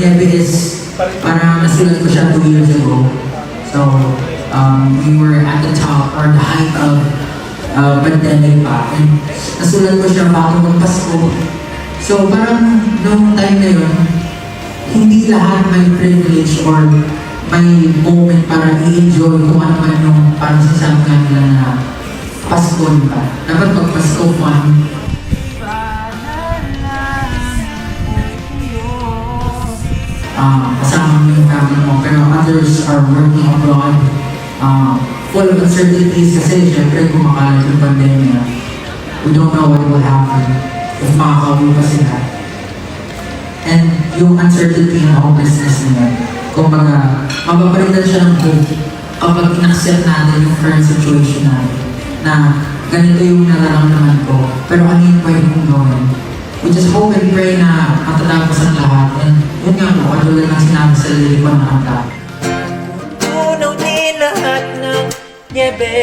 Niebe is, parang nasulat ko siya 2 years ago. So, we were at the top or the height of pandemic pa. And nasulat ko siya bago magpasko. So, parang noong time na yun, hindi lahat may privilege or may moment para i-enjoy kung ano man yung parang sasabi nga nila na Pasko, di ba? Dapat pag Pasko fun. Kasama mo yung family mo, pero others are working abroad, full of uncertainties kasi syempre kumakalat yung pandemya. We don't know what will happen if makakauwi pa sila. And yung uncertainty ng hopelessness nila, kumbaga, mapapalitan siya ng hope kapag in-accept natin yung current situation natin na ganito yung nararamdaman ko, pero ano yung pwede kong gawin? We just hope and pray na matatapos ang lahat. And yun nga po, katulad ng sinabi sa lirik ko ng kanta. Tunaw din lahat ng niebe.